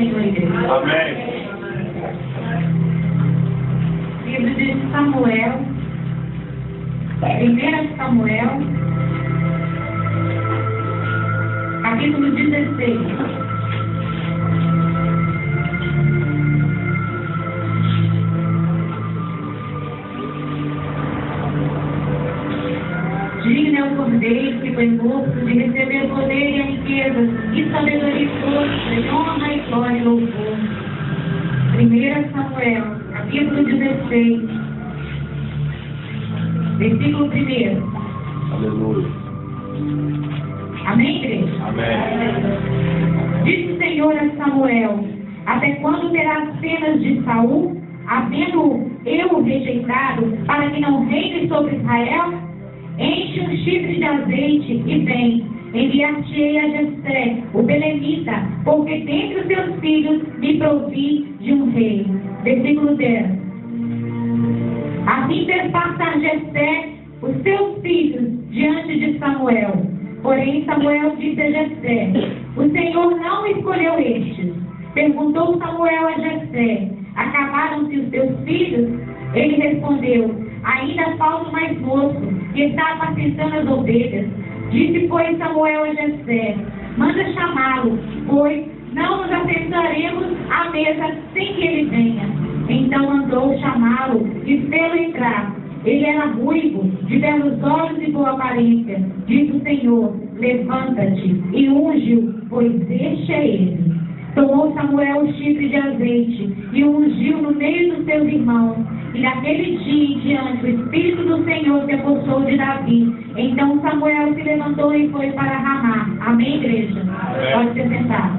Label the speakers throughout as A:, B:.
A: Senhor, igreja.
B: Amém.
A: Livro de Samuel, 1 Samuel, capítulo 16. Digno é o cordeiro que foi morto de receber poder e a riqueza, e sabedoria e força, e honra e glória e louvor. 1 Samuel, capítulo 16, versículo 1.
B: Aleluia.
A: Amém, igreja?
B: Amém.
A: Disse o Senhor a Samuel: até quando terás penas de Saul, havendo eu o rejeitado, para que não reine sobre Israel? Enche um chifre de azeite e vem, enviar-te-ei a Jessé, o belemita, porque dentre os teus filhos me provi de um rei. Versículo 10. Assim fez passar Jessé os seus filhos diante de Samuel. Porém Samuel disse a Jessé: o Senhor não escolheu estes. Perguntou Samuel a Jessé: acabaram-se os teus filhos? Ele respondeu: ainda falta o mais moço, que está apacentando as ovelhas. Disse, pois, Samuel a Jessé: manda chamá-lo, pois não nos assentaremos à mesa sem que ele venha. Então mandou chamá-lo e fê-lo entrar. Ele era ruivo, de belos olhos e boa aparência. Disse o Senhor: levanta-te e unge-o, pois este é ele. Tomou Samuel o chifre de azeite e o ungiu no meio dos seus irmãos. E daquele dia em diante o Espírito do Senhor se apossou de Davi. Então Samuel se levantou e foi para Ramá. Amém, igreja?
B: Amém.
A: Pode ser sentado.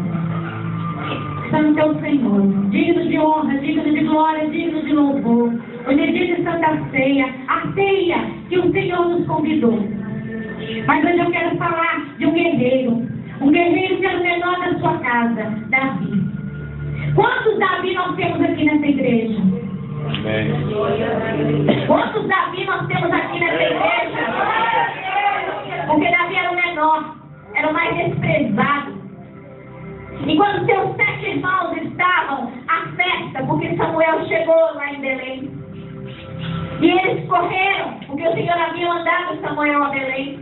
A: Santo é o Senhor, digno de honra, digno de glória, digno de louvor. Hoje é dia de Santa Ceia, a ceia que o Senhor nos convidou. Mas hoje eu quero falar de um guerreiro que é o menor da sua casa, Davi. Quantos Davi nós temos aqui nessa igreja?
B: Amém.
A: Quantos Davi nós temos aqui nessa igreja? Porque Davi era o menor, era o mais desprezado. E quando seus 7 irmãos estavam à festa, porque Samuel chegou lá em Belém, e eles correram, porque o Senhor havia mandado Samuel a Belém,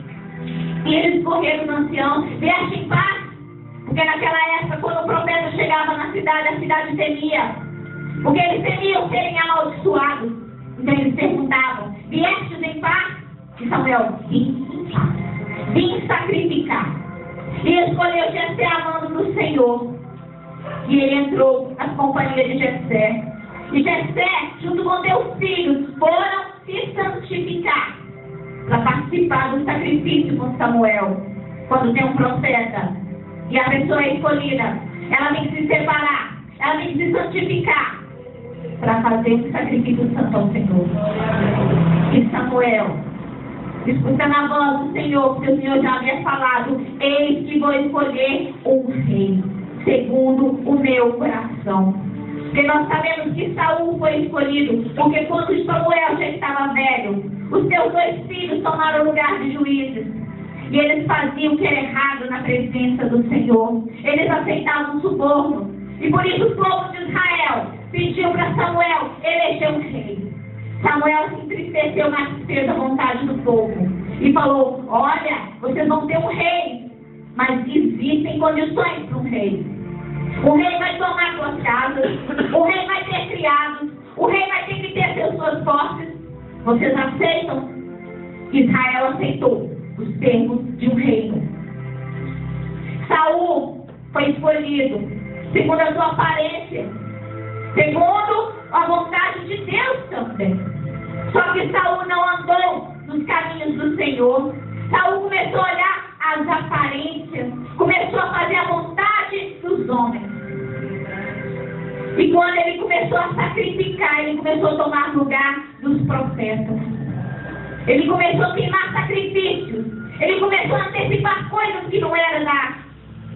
A: e eles correram no ancião: deixe em paz, porque naquela época, quando o profeta chegava na cidade, a cidade temia, porque eles temiam serem amaldiçoados. Então eles perguntavam: viestes em paz? E Samuel: vim em paz, vim sacrificar. E escolheu Jessé amando do Senhor. E ele entrou nas companhias de Jessé. E Jessé, junto com seus filhos, foram se santificar para participar do sacrifício com Samuel. Quando tem um profeta e a pessoa é escolhida, ela tem que se separar, ela tem que se santificar para fazer um sacrifício santo ao Senhor. E Samuel, escutando a voz do Senhor, porque o Senhor já havia falado: eis que vou escolher um rei, segundo o meu coração. Porque nós sabemos que Saul foi escolhido, porque quando Samuel já estava velho, os seus 2 filhos tomaram o lugar de juízes. E eles faziam o que era errado na presença do Senhor. Eles aceitavam o suborno. E por isso o povo de Israel pediu para Samuel eleger um rei. Samuel se entristeceu, mas fez a vontade do povo. E falou: olha, vocês vão ter um rei, mas existem condições para um rei. O rei vai tomar suas casas, o rei vai ter criados, o rei vai ter que ter suas posses. Vocês aceitam? Israel aceitou os termos de um reino. Saul foi escolhido segundo a sua aparência, segundo a vontade de Deus também. Só que Saul não andou nos caminhos do Senhor. Saul começou a olhar as aparências, começou a fazer a vontade dos homens. E quando ele começou a sacrificar, ele começou a tomar lugar dos profetas. Ele começou a queimar sacrifícios. Ele começou a antecipar coisas que não eram da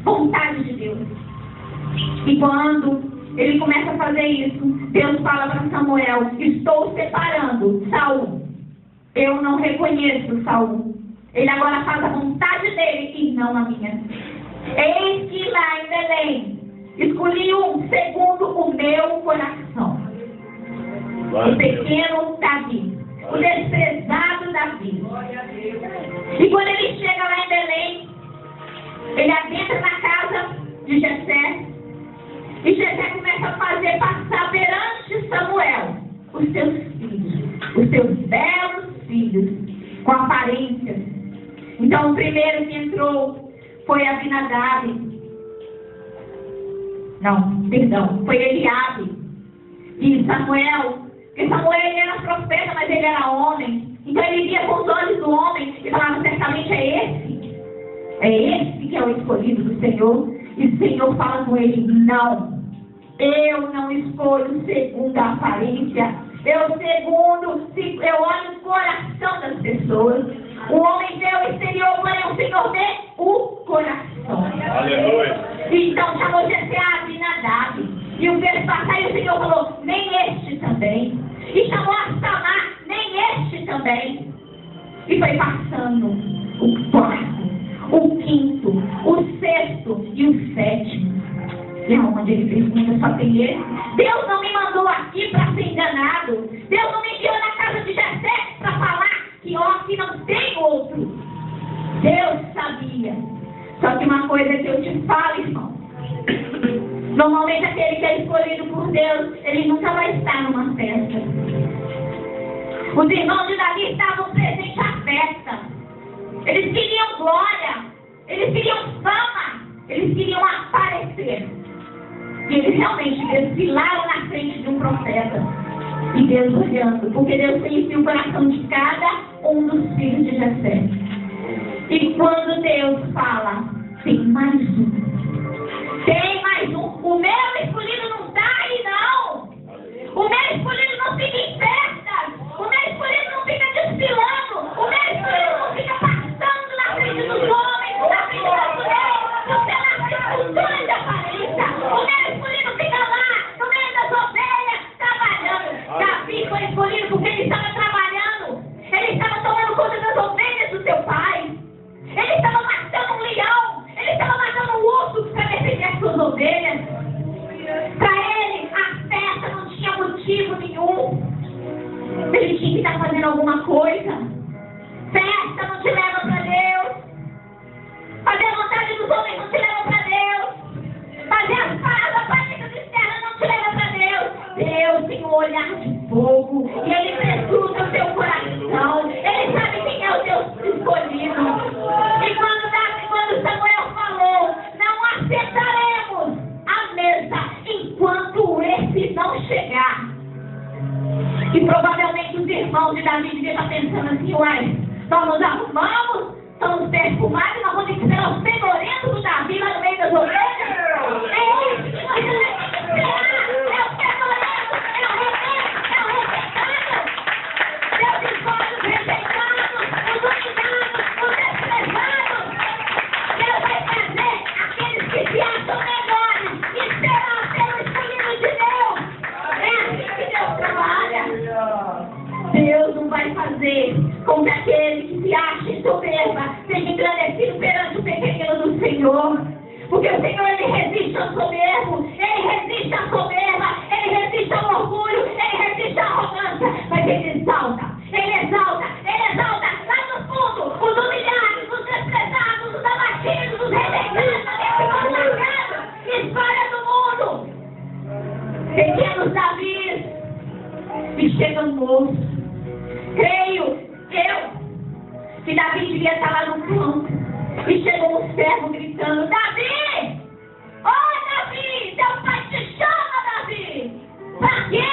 A: vontade de Deus. E quando ele começa a fazer isso, Deus fala para Samuel: estou separando Saul. Eu não reconheço Saul. Ele agora faz a vontade dele e não a minha. Eis que lá em Belém escolhi um segundo o meu coração. O pequeno Davi, o desprezado Davi. E quando ele chega lá em Belém, ele adentra na casa de Jessé. E Jessé começa a fazer passar perante Samuel os seus filhos, os seus belos filhos, com aparência. Então o primeiro que entrou foi Abinadab. Foi Eliabe. E Samuel, porque Samuel ele era profeta, mas ele era homem. Então ele via com os olhos do homem e falava, certamente é esse que é o escolhido do Senhor. E o Senhor fala com ele, não, eu não escolho segundo a aparência, eu olho o coração das pessoas. O homem vê o exterior, porém o Senhor vê o coração.
B: Aleluia.
A: Então chamou Jessé a Abinadab. E o verso passado, e o Senhor falou, nem este também. E chamou a Samar, nem este também. E foi passando o quarto, o quinto, o sexto e o sétimo. E aonde ele pergunta, só tem ele? Deus não me mandou aqui para ser enganado. Deus não me enviou na casa de Jessé para falar que aqui não tem outro. Deus sabia. Só que uma coisa que eu te falo, irmão. Normalmente aquele que é escolhido por Deus, ele nunca vai estar numa festa. Os irmãos de Davi estavam presentes à festa. Eles queriam glória. Eles queriam fama. Eles queriam aparecer. E eles realmente desfilaram na frente de um profeta. E Deus olhando, porque Deus conhecia o coração de cada um dos filhos de Jessé. E quando Deus fala, tem mais um. Tem mais um. O meu escolhido não está aí, não. O meu escolhido não fica em festas. O meu escolhido não fica desfilando. O meu escolhido não fica passando na frente dos homens, na frente das mulheres, pela cultura de aparência. O meu escolhido fica lá, no meio das ovelhas, trabalhando. Davi foi escolhido porque ele estava trabalhando. Ele estava tomando conta das ovelhas do seu pai. Ele estava matando um leão. Ele estava matando um urso para defender as suas ovelhas. Para ele, a festa não tinha motivo nenhum. Ele tinha que estar fazendo alguma coisa. Festa não te leva para Deus. Fazer a vontade dos homens não te leva para Deus. Fazer as aparências externas não te leva para Deus. Deus tem um olhar de fogo. E Ele prescruta o teu coração. Ele sabe quem é o teu escolhido. E quando Samuel falou, não acertaremos a mesa enquanto esse não chegar. E provavelmente os irmãos de Davi deviam estar pensando assim, uai, nós nos arrumamos, estamos perfumados, nós vamos ter que ser os pegorentos do Davi lá no meio das ovelhas. É isso que nós temos que esperar. É o pecadorento, é o rebelde, é o rejeitado. Deus escolhe os rejeitados, os dominados, os desprezados. Deus vai fazer aqueles que se acham melhores e serão ser escolhidos de Deus. É assim que Deus trabalha. Deus não vai fazer com que aquele que se ache soberba seja engrandecido perante o pequenino do Senhor. Porque o Senhor, Ele resiste ao soberbo, Ele resiste à soberba, Ele resiste ao orgulho, Ele resiste à arrogância, mas Ele exalta lá no fundo, os humilhados, os desprezados, os abatidos, os rejeitados, os espalha no mundo. Pequenos Davis, e chega um moço. Creio que Davi devia estar lá no canto. E chegou um servo gritando, Davi! Davi! Teu pai te chama, Davi! Pra quê?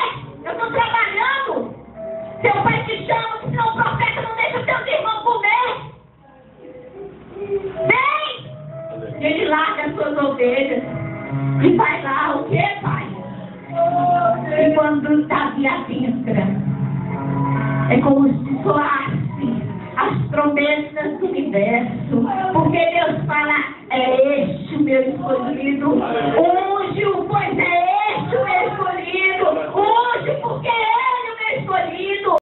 A: Eu estou trabalhando! Teu pai te chama, senão o profeta não deixa os teus irmãos comer! Vem! E ele larga as suas ovelhas. E vai lá, o quê, pai? E quando Davi adentra, é como se soasse as trombetas do universo, porque Deus fala, é este o meu escolhido, o